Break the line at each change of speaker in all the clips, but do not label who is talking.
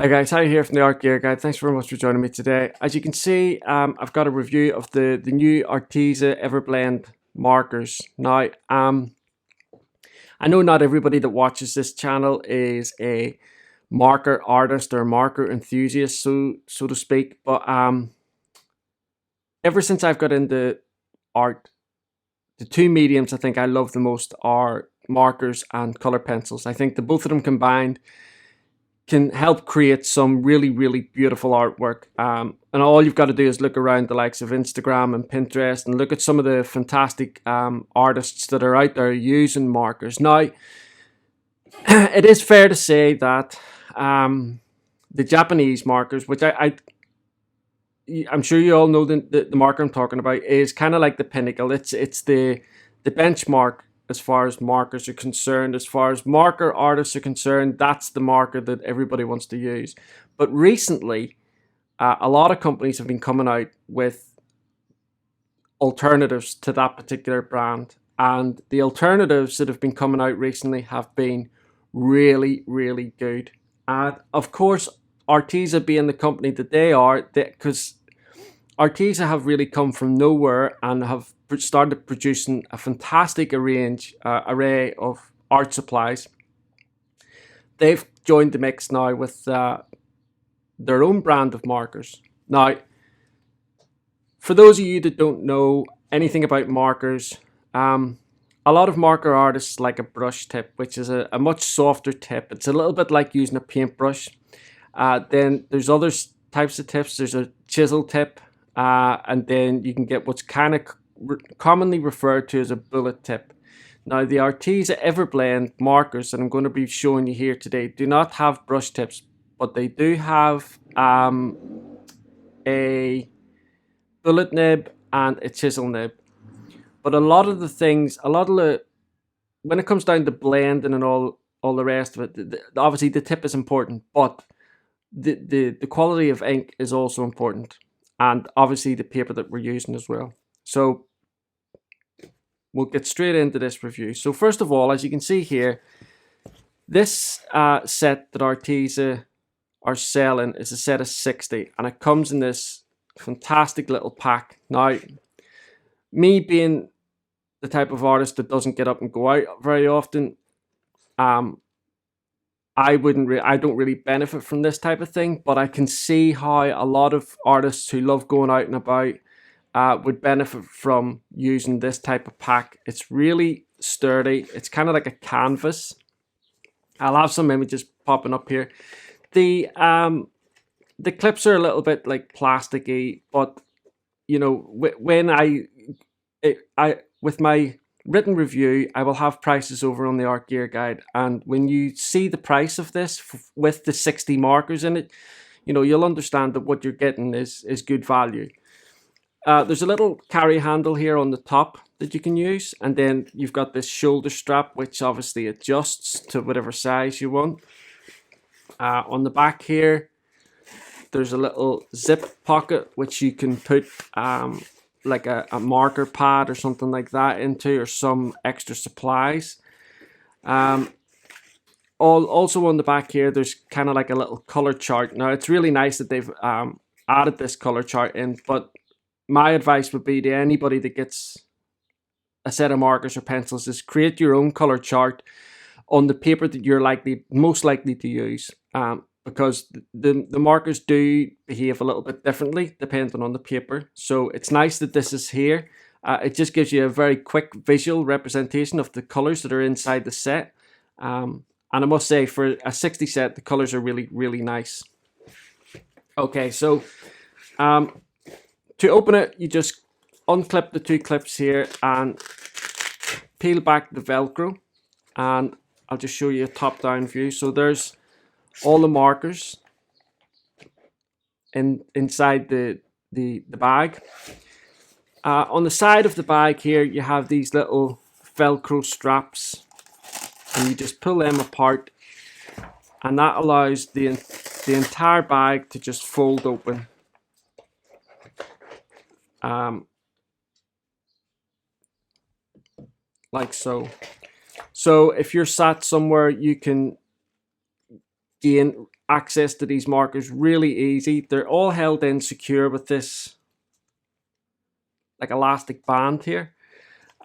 Hi guys, Harry here from the Art Gear Guide. Thanks very much for joining me today. As you can see, I've got a review of the new Arteza Everblend markers. Now, I know not everybody that watches this channel is a marker artist or marker enthusiast, so to speak. But ever since I've got into art, the two mediums I think I love the most are markers and color pencils. I think the both of them combined can help create some really beautiful artwork. And all you've got to do is look around the likes of Instagram and Pinterest and look at some of the fantastic artists that are out there using markers. Now, it is fair to say that the Japanese markers, which I'm sure you all know the marker I'm talking about, is kind of like the pinnacle. It's the benchmark as far as markers are concerned. As far as marker artists are concerned, that's the marker that everybody wants to use. But recently, a lot of companies have been coming out with alternatives to that particular brand. And the alternatives that have been coming out recently have been really good. And of course, Arteza being the company that they are, because Arteza have really come from nowhere and have started producing a fantastic array of art supplies. They've joined the mix now with their own brand of markers. Now, for those of you that don't know anything about markers, a lot of marker artists like a brush tip, which is a much softer tip. It's a little bit like using a paintbrush. Then there's other types of tips. There's a chisel tip, and then you can get what's kind of commonly referred to as a bullet tip. Now, the Arteza Everblend markers that I'm going to be showing you here today do not have brush tips, but they do have a bullet nib and a chisel nib. But a lot of the when it comes down to blending and all the rest of it, obviously the tip is important, but the quality of ink is also important, and obviously the paper that we're using as well. So we'll get straight into this review. So first of all, as you can see here, this set that Arteza are selling is a set of 60, and it comes in this fantastic little pack. Now, me being the type of artist that doesn't get up and go out very often, I don't really benefit from this type of thing, but I can see how a lot of artists who love going out and about would benefit from using this type of pack. It's really sturdy. It's kind of like a canvas. I'll have some images popping up here. The clips are a little bit like plasticky, but you know, when with my written review, I will have prices over on the Art Gear Guide, and when you see the price of this with the 60 markers in it, you know, you'll understand that what you're getting is good value. There's a little carry handle here on the top that you can use, and then you've got this shoulder strap which obviously adjusts to whatever size you want. On the back here, there's a little zip pocket which you can put like a marker pad or something like that into, or some extra supplies. Also on the back here, there's kind of like a little color chart. Now, it's really nice that they've added this color chart in, but my advice would be to anybody that gets a set of markers or pencils is create your own color chart on the paper that you're most likely to use. Because the markers do behave a little bit differently depending on the paper. So it's nice that this is here. It just gives you a very quick visual representation of the colors that are inside the set. And I must say, for a 60 set, the colors are really nice. Okay, so to open it, you just unclip the two clips here and peel back the Velcro. And I'll just show you a top-down view. So there's all the markers inside the bag. On the side of the bag here, you have these little Velcro straps, and you just pull them apart, and that allows the entire bag to just fold open. Like so. So if you're sat somewhere, you can gain access to these markers really easy. They're all held in secure with this like elastic band here.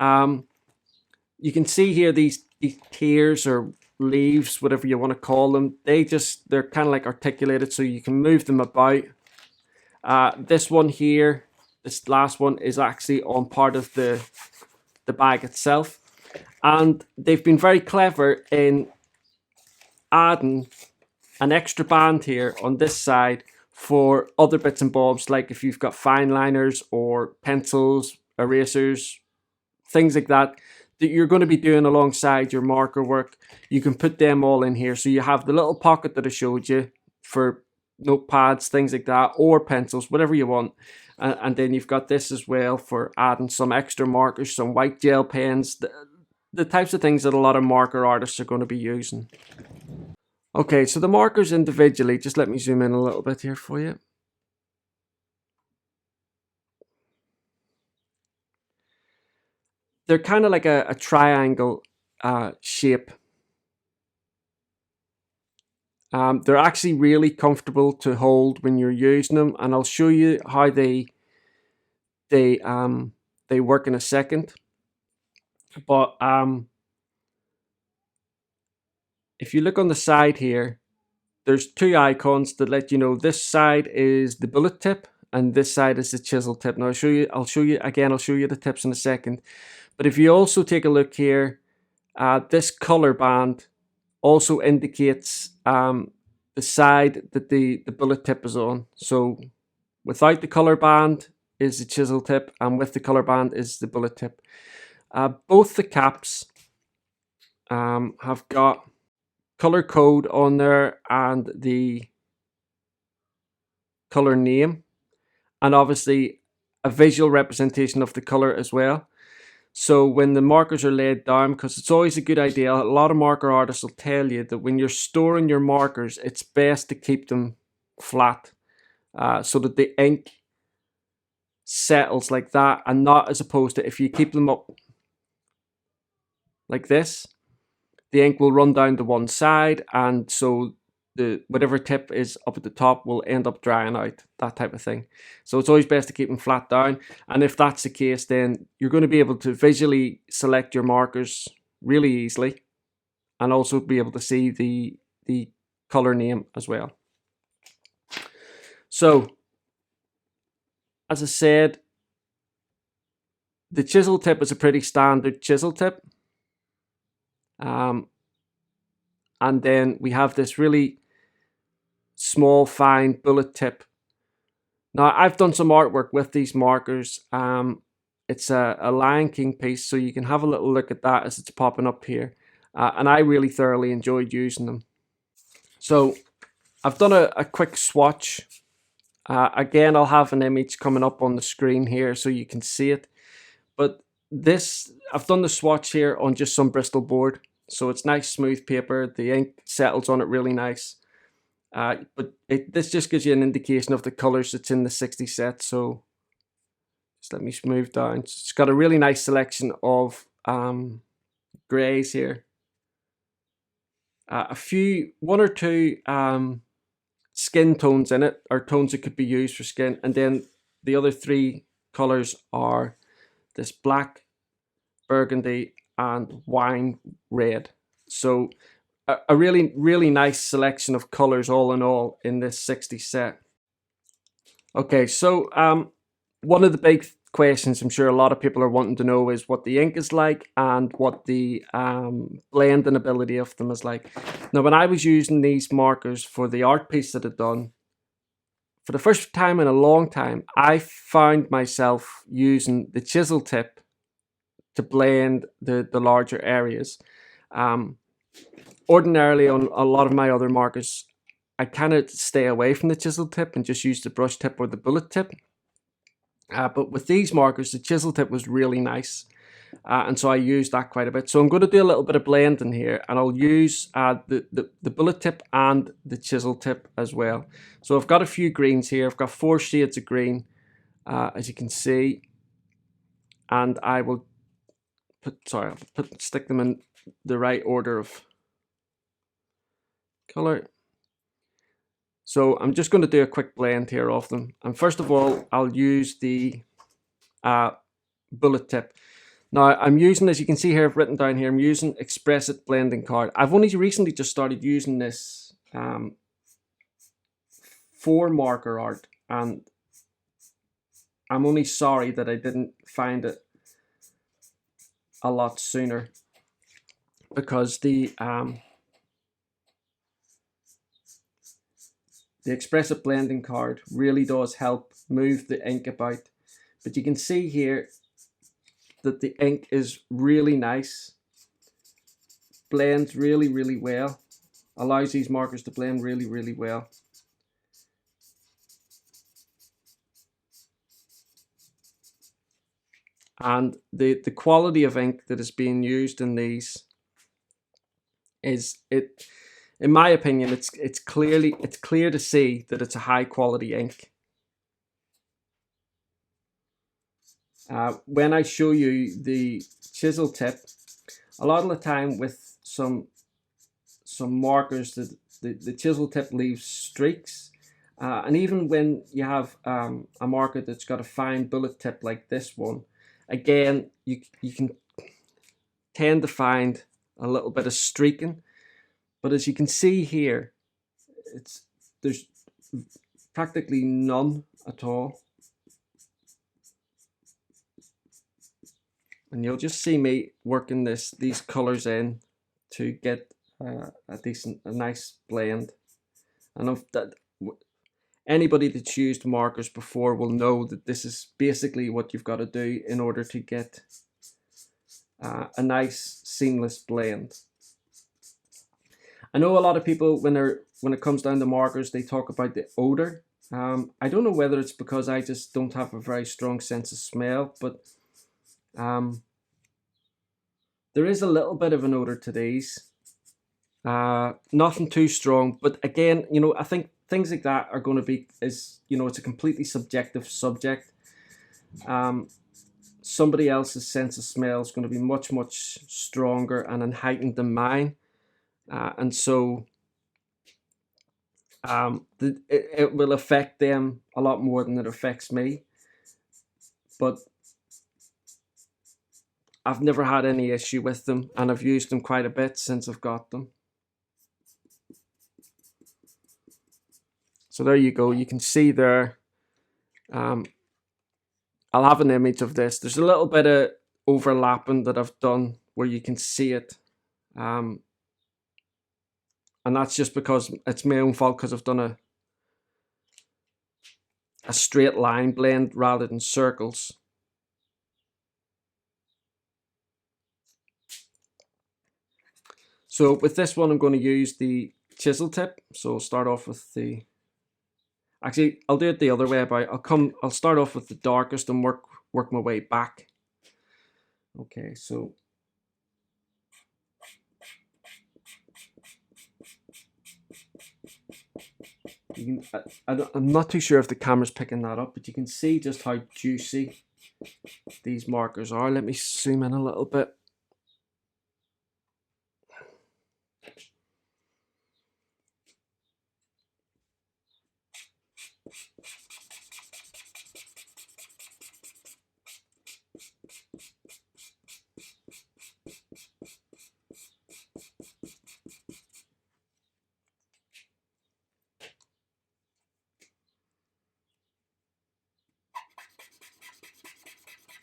You can see here these tiers or leaves, whatever you want to call them. They're kind of like articulated, so you can move them about. This one here, this last one, is actually on part of the bag itself, and they've been very clever in adding an extra band here on this side for other bits and bobs, like if you've got fine liners or pencils, erasers, things like that you're going to be doing alongside your marker work. You can put them all in here. So you have the little pocket that I showed you for notepads, things like that, or pencils, whatever you want. And then you've got this as well for adding some extra markers, some white gel pens, the types of things that a lot of marker artists are going to be using. Okay, so the markers individually, just let me zoom in a little bit here for you. They're kind of like a triangle shape. They're actually really comfortable to hold when you're using them, and I'll show you how they work in a second. But if you look on the side here, there's two icons that let you know this side is the bullet tip and this side is the chisel tip. Now I'll show you the tips in a second. But if you also take a look here, this color band also indicates the side that the bullet tip is on. So without the color band is the chisel tip, and with the color band is the bullet tip. Both the caps have got color code on there and the color name, and obviously a visual representation of the color as well. So when the markers are laid down, because it's always a good idea, a lot of marker artists will tell you that when you're storing your markers, it's best to keep them flat so that the ink settles like that, and not as opposed to if you keep them up like this, the ink will run down to one side, and so the whatever tip is up at the top will end up drying out, that type of thing. So it's always best to keep them flat down, and if that's the case, then you're going to be able to visually select your markers really easily, and also be able to see the color name as well. So as I said, the chisel tip is a pretty standard chisel tip, and then we have this really small fine bullet tip. Now I've done some artwork with these markers. It's a Lion King piece, so you can have a little look at that as it's popping up here, and I really thoroughly enjoyed using them. So I've done a quick swatch. Again, I'll have an image coming up on the screen here so you can see it, but I've done the swatch here on just some Bristol board, so it's nice smooth paper. The ink settles on it really nice. But this just gives you an indication of the colors that's in the 60 set. So just let me move down. It's got a really nice selection of grays here. One or two skin tones in it, or tones that could be used for skin. And then the other three colors are this black, burgundy, and wine red. So a really, really nice selection of colors all in all in this 60 set. Okay, so one of the big questions I'm sure a lot of people are wanting to know is what the ink is like and what the blending ability of them is like. Now, when I was using these markers for the art piece that I'd done, for the first time in a long time, I found myself using the chisel tip to blend the larger areas. Ordinarily on a lot of my other markers, I kind of stay away from the chisel tip and just use the brush tip or the bullet tip. But with these markers, the chisel tip was really nice. And so I used that quite a bit. So I'm going to do a little bit of blending here, and I'll use the bullet tip and the chisel tip as well. So I've got a few greens here. I've got 4 shades of green, as you can see. And I will stick them in the right order of color. So I'm just going to do a quick blend here of them. And first of all, I'll use the bullet tip. Now I'm using, as you can see here, I've written down here, I'm using Express It blending card. I've only recently just started using this for marker art, and I'm only sorry that I didn't find it a lot sooner, because the Express It blending card really does help move the ink about. But you can see here that the ink is really nice, blends really, really well, allows these markers to blend really, really well. And the quality of ink that is being used in these is, in my opinion, it's clear to see that it's a high quality ink. When I show you the chisel tip, a lot of the time with some markers, the chisel tip leaves streaks, and even when you have a marker that's got a fine bullet tip like this one, again you can tend to find a little bit of streaking. But as you can see here, there's practically none at all. And you'll just see me working these colors in to get a nice blend. And if that, anybody that's used markers before will know that this is basically what you've got to do in order to get a nice seamless blend. I know a lot of people, when it comes down to markers, they talk about the odor. I don't know whether it's because I just don't have a very strong sense of smell, but there is a little bit of an odor to these. Nothing too strong, but again, I think things like that are going to be, it's a completely subjective subject. Somebody else's sense of smell is going to be much, much stronger and heightened than mine. And so it will affect them a lot more than it affects me. But I've never had any issue with them, and I've used them quite a bit since I've got them. So there you go. You can see there. I'll have an image of this. There's a little bit of overlapping that I've done where you can see it. And that's just because it's my own fault, because I've done a straight line blend rather than circles. So with this one, I'm going to use the chisel tip. So I'll start off with the, actually I'll do it the other way about. I'll start off with the darkest and work my way back. Okay, so you can, I'm not too sure if the camera's picking that up, but you can see just how juicy these markers are. Let me zoom in a little bit.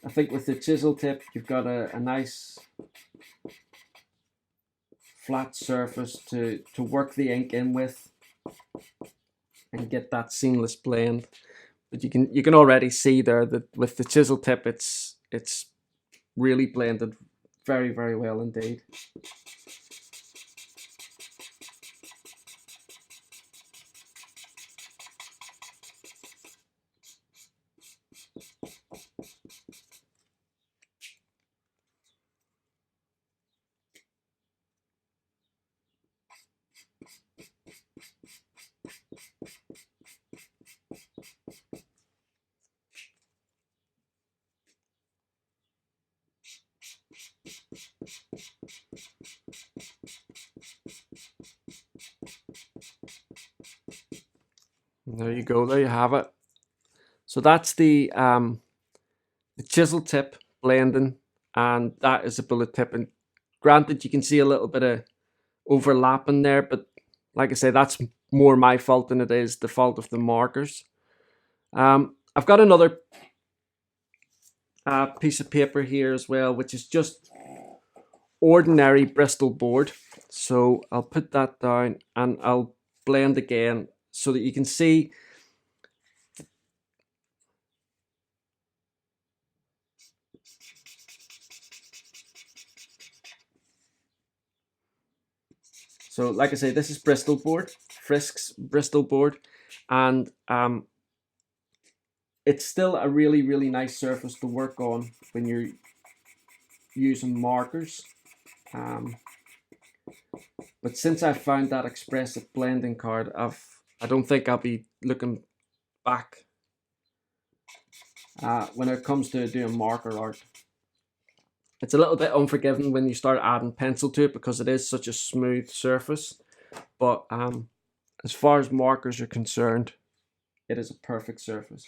I think with the chisel tip, you've got a nice flat surface to work the ink in with and get that seamless blend. But you can already see there that with the chisel tip, it's really blended very, very well indeed. There you go. There you have it. So that's the chisel tip blending, and that is a bullet tip. And granted, you can see a little bit of overlapping there, but like I say, that's more my fault than it is the fault of the markers. I've got another piece of paper here as well, which is just ordinary Bristol board. So I'll put that down and I'll blend again so that you can see. So like I say, this is Bristol board, Frisk's Bristol board, and it's still a really, really nice surface to work on when you're using markers. But since I've found that expressive blending card, I don't think I'll be looking back when it comes to doing marker art. It's a little bit unforgiving when you start adding pencil to it because it is such a smooth surface. But as far as markers are concerned, it is a perfect surface.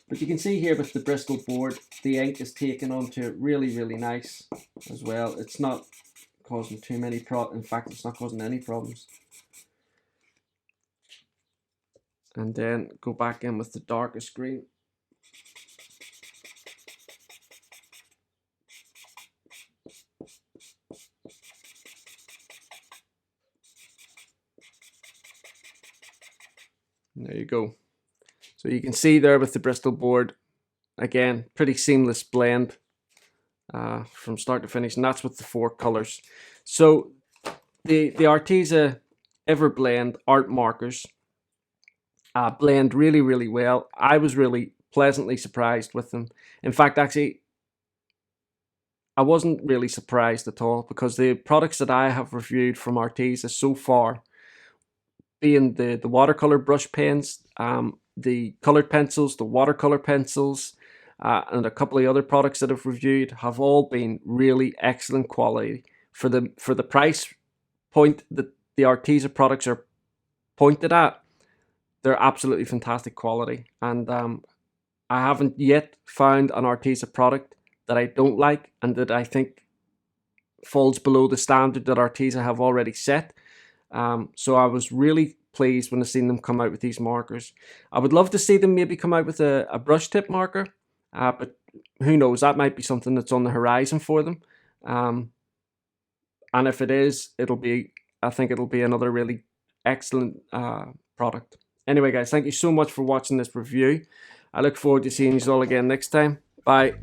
But you can see here with the Bristol board, the ink is taken onto it really, really nice as well. It's not causing too many in fact, it's not causing any problems. And then go back in with the darkest green. And there you go. So you can see there with the Bristol board, again, pretty seamless blend from start to finish, and that's with the 4 colors. So the Arteza Everblend art markers blend really, really well. I was really pleasantly surprised with them. In fact, actually, I wasn't really surprised at all because the products that I have reviewed from Arteza so far, being the watercolor brush pens, the colored pencils, the watercolor pencils, and a couple of other products that I've reviewed, have all been really excellent quality for the price point that the Arteza products are pointed at. They're absolutely fantastic quality, and I haven't yet found an Arteza product that I don't like and that I think falls below the standard that Arteza have already set. So I was really pleased when I seen them come out with these markers. I would love to see them maybe come out with a brush tip marker, but who knows, that might be something that's on the horizon for them. And if it is, I think it'll be another really excellent product. Anyway guys, thank you so much for watching this review. I look forward to seeing you all again next time. Bye.